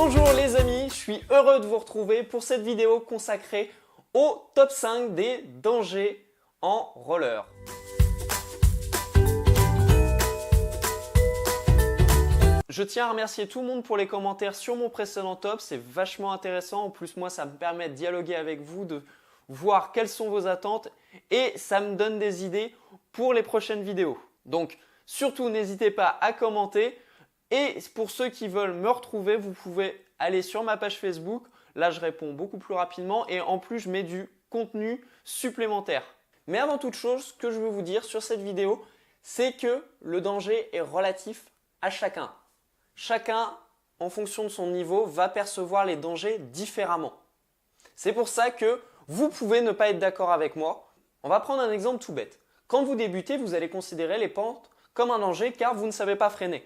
Bonjour les amis, je suis heureux de vous retrouver pour cette vidéo consacrée au top 5 des dangers en roller. Je tiens à remercier tout le monde pour les commentaires sur mon précédent top, c'est vachement intéressant. En plus, moi, ça me permet de dialoguer avec vous, de voir quelles sont vos attentes et ça me donne des idées pour les prochaines vidéos. Donc, surtout, n'hésitez pas à commenter. Et pour ceux qui veulent me retrouver, vous pouvez aller sur ma page Facebook. Là, je réponds beaucoup plus rapidement et en plus, je mets du contenu supplémentaire. Mais avant toute chose, ce que je veux vous dire sur cette vidéo, c'est que le danger est relatif à chacun. Chacun, en fonction de son niveau, va percevoir les dangers différemment. C'est pour ça que vous pouvez ne pas être d'accord avec moi. On va prendre un exemple tout bête. Quand vous débutez, vous allez considérer les pentes comme un danger car vous ne savez pas freiner.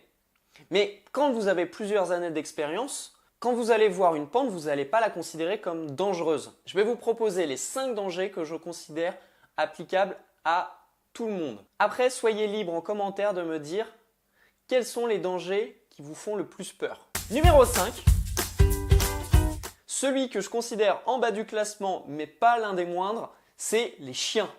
Mais quand vous avez plusieurs années d'expérience, quand vous allez voir une pente, vous n'allez pas la considérer comme dangereuse. Je vais vous proposer les 5 dangers que je considère applicables à tout le monde. Après, soyez libre en commentaire de me dire quels sont les dangers qui vous font le plus peur. Numéro 5, celui que je considère en bas du classement, mais pas l'un des moindres, c'est les chiens.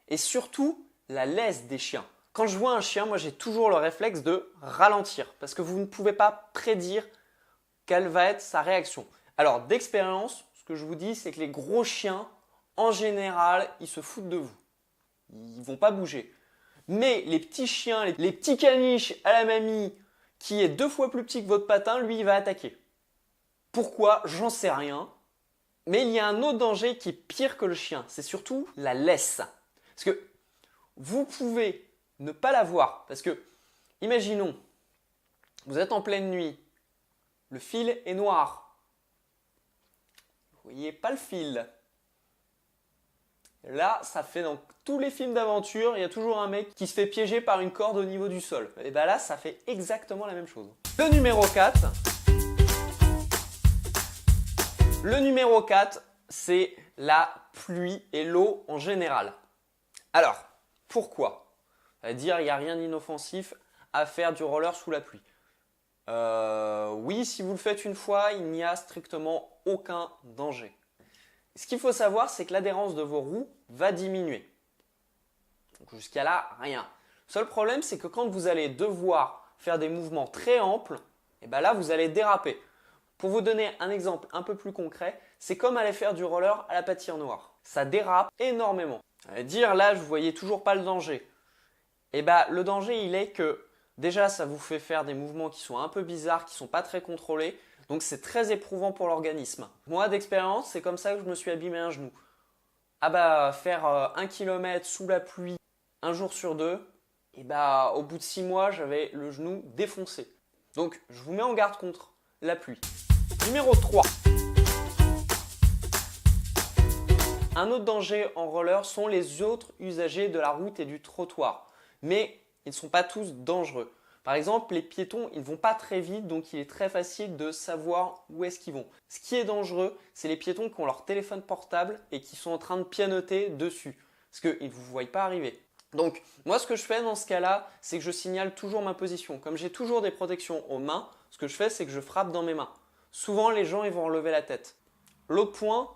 Et surtout, la laisse des chiens. Quand je vois un chien, moi j'ai toujours le réflexe de ralentir parce que vous ne pouvez pas prédire quelle va être sa réaction. Alors d'expérience, ce que je vous dis, c'est que les gros chiens, en général, ils se foutent de vous. Ils ne vont pas bouger. Mais les petits chiens, les petits caniches à la mamie qui est 2 fois plus petit que votre patin, lui, il va attaquer. Pourquoi? J'en sais rien. Mais il y a un autre danger qui est pire que le chien. C'est surtout la laisse. Parce que vous pouvez ne pas la voir. Parce que, imaginons, vous êtes en pleine nuit, le fil est noir. Vous ne voyez pas le fil. Là, ça fait dans tous les films d'aventure, il y a toujours un mec qui se fait piéger par une corde au niveau du sol. Et bien là, ça fait exactement la même chose. Le numéro 4. Le numéro 4, c'est la pluie et l'eau en général. Alors, pourquoi? On va dire, il n'y a rien d'inoffensif à faire du roller sous la pluie. Oui, si vous le faites une fois, il n'y a strictement aucun danger. Ce qu'il faut savoir, c'est que l'adhérence de vos roues va diminuer. Donc jusqu'à là, rien. Le seul problème, c'est que quand vous allez devoir faire des mouvements très amples, et bien là, vous allez déraper. Pour vous donner un exemple un peu plus concret, c'est comme aller faire du roller à la patinoire. Ça dérape énormément. À dire là, je ne voyais toujours pas le danger. Et bien, le danger, il est que déjà, ça vous fait faire des mouvements qui sont un peu bizarres, qui ne sont pas très contrôlés. Donc, c'est très éprouvant pour l'organisme. Moi, d'expérience, c'est comme ça que je me suis abîmé un genou. Ah bah, faire 1 km sous la pluie, un jour sur 2, et bah, au bout de 6 mois, j'avais le genou défoncé. Donc, je vous mets en garde contre la pluie. Numéro 3. Un autre danger en roller sont les autres usagers de la route et du trottoir. Mais ils ne sont pas tous dangereux. Par exemple, les piétons, ils ne vont pas très vite, donc il est très facile de savoir où est-ce qu'ils vont. Ce qui est dangereux, c'est les piétons qui ont leur téléphone portable et qui sont en train de pianoter dessus, parce qu'ils ne vous voient pas arriver. Donc, moi, ce que je fais dans ce cas-là, c'est que je signale toujours ma position. Comme j'ai toujours des protections aux mains, ce que je fais, c'est que je frappe dans mes mains. Souvent, les gens, ils vont relever la tête. L'autre point,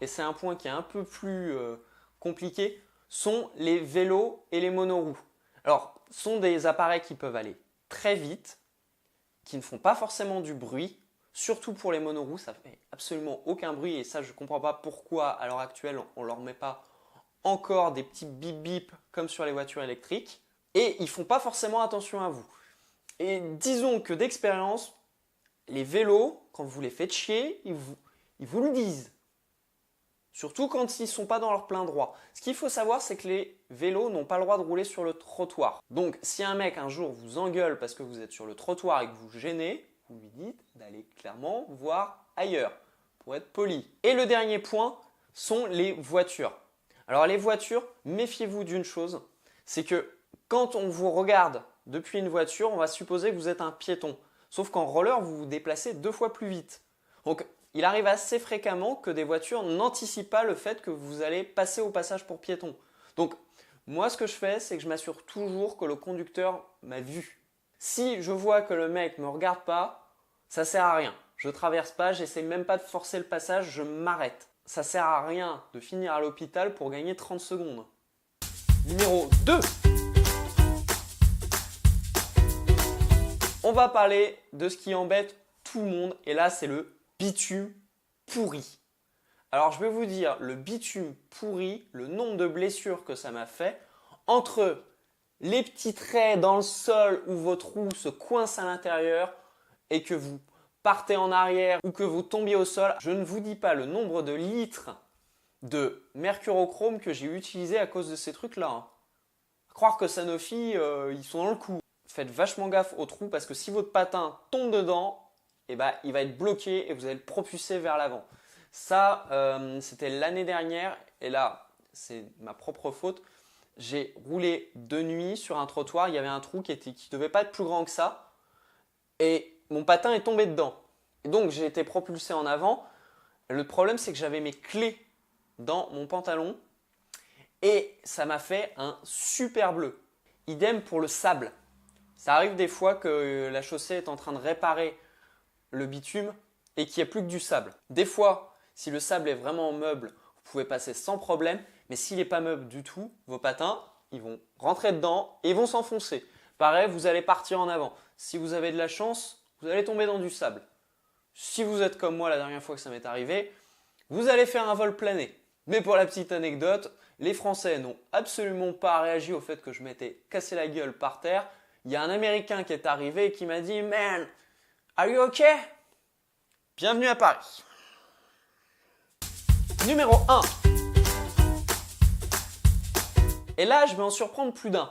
et c'est un point qui est un peu plus compliqué, sont les vélos et les monoroues. Alors, ce sont des appareils qui peuvent aller très vite, qui ne font pas forcément du bruit, surtout pour les monoroues, ça fait absolument aucun bruit et ça, je ne comprends pas pourquoi à l'heure actuelle, on ne leur met pas encore des petits bip bip comme sur les voitures électriques et ils ne font pas forcément attention à vous. Et disons que d'expérience, les vélos, quand vous les faites chier, ils vous le disent. Surtout quand ils ne sont pas dans leur plein droit. Ce qu'il faut savoir, c'est que les vélos n'ont pas le droit de rouler sur le trottoir. Donc, si un mec un jour vous engueule parce que vous êtes sur le trottoir et que vous gênez, vous lui dites d'aller clairement voir ailleurs, pour être poli. Et le dernier point sont les voitures. Alors, les voitures, méfiez-vous d'une chose, c'est que quand on vous regarde depuis une voiture, on va supposer que vous êtes un piéton. Sauf qu'en roller, vous vous déplacez 2 fois plus vite. Donc, il arrive assez fréquemment que des voitures n'anticipent pas le fait que vous allez passer au passage pour piéton. Donc, moi, ce que je fais, c'est que je m'assure toujours que le conducteur m'a vu. Si je vois que le mec ne me regarde pas, ça ne sert à rien. je traverse pas, j'essaie même pas de forcer le passage, je m'arrête. Ça sert à rien de finir à l'hôpital pour gagner 30 secondes. Numéro 2. On va parler de ce qui embête tout le monde et là c'est le bitume pourri. Alors je vais vous dire, le bitume pourri, le nombre de blessures que ça m'a fait, entre les petits traits dans le sol où votre roue se coince à l'intérieur et que vous partez en arrière ou que vous tombiez au sol, je ne vous dis pas le nombre de litres de mercurochrome que j'ai utilisé à cause de ces trucs-là. Hein. Croire que Sanofi, ils sont dans le coup. Faites vachement gaffe aux trous parce que si votre patin tombe dedans, eh ben, il va être bloqué et vous allez le propulser vers l'avant. Ça, c'était l'année dernière et là, c'est ma propre faute. J'ai roulé de nuit sur un trottoir, il y avait un trou qui devait pas être plus grand que ça et mon patin est tombé dedans. Et donc, j'ai été propulsé en avant. Le problème, c'est que j'avais mes clés dans mon pantalon et ça m'a fait un super bleu. Idem pour le sable. Ça arrive des fois que la chaussée est en train de réparer le bitume et qu'il n'y a plus que du sable. Des fois, si le sable est vraiment meuble, vous pouvez passer sans problème. Mais s'il n'est pas meuble du tout, vos patins, ils vont rentrer dedans et ils vont s'enfoncer. Pareil, vous allez partir en avant. Si vous avez de la chance, vous allez tomber dans du sable. Si vous êtes comme moi la dernière fois que ça m'est arrivé, vous allez faire un vol plané. Mais pour la petite anecdote, les Français n'ont absolument pas réagi au fait que je m'étais cassé la gueule par terre. Il y a un Américain qui est arrivé et qui m'a dit « Man, are you okay? Bienvenue à Paris. » Numéro 1. Et là, je vais en surprendre plus d'un.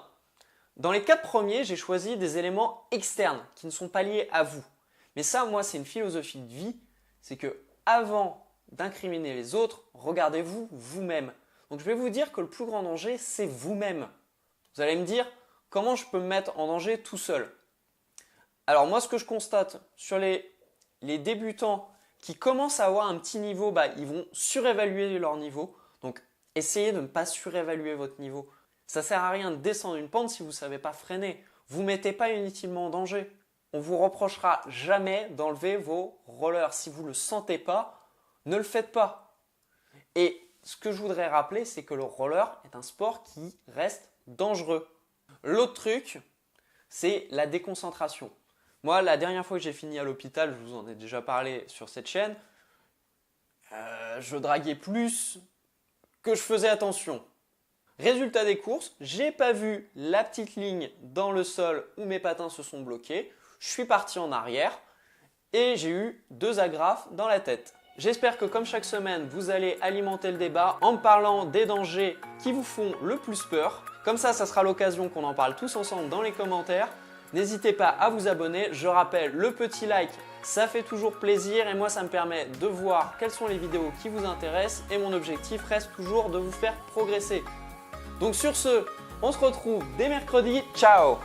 Dans les 4 premiers, j'ai choisi des éléments externes qui ne sont pas liés à vous. Mais ça, moi, c'est une philosophie de vie. C'est que avant d'incriminer les autres, regardez-vous vous-même. Donc, je vais vous dire que le plus grand danger, c'est vous-même. Vous allez me dire, comment je peux me mettre en danger tout seul? Alors moi, ce que je constate sur les débutants qui commencent à avoir un petit niveau, ils vont surévaluer leur niveau. Donc, essayez de ne pas surévaluer votre niveau. Ça ne sert à rien de descendre une pente si vous ne savez pas freiner. Vous ne mettez pas inutilement en danger. On ne vous reprochera jamais d'enlever vos rollers. Si vous ne le sentez pas, ne le faites pas. Et ce que je voudrais rappeler, c'est que le roller est un sport qui reste dangereux. L'autre truc, c'est la déconcentration. Moi, la dernière fois que j'ai fini à l'hôpital, je vous en ai déjà parlé sur cette chaîne, je draguais plus que je faisais attention. Résultat des courses, j'ai pas vu la petite ligne dans le sol où mes patins se sont bloqués. Je suis parti en arrière et j'ai eu 2 agrafes dans la tête. J'espère que comme chaque semaine, vous allez alimenter le débat en me parlant des dangers qui vous font le plus peur. Comme ça sera l'occasion qu'on en parle tous ensemble dans les commentaires. N'hésitez pas à vous abonner. Je rappelle, le petit like, ça fait toujours plaisir et moi, ça me permet de voir quelles sont les vidéos qui vous intéressent et mon objectif reste toujours de vous faire progresser. Donc sur ce, on se retrouve dès mercredi. Ciao!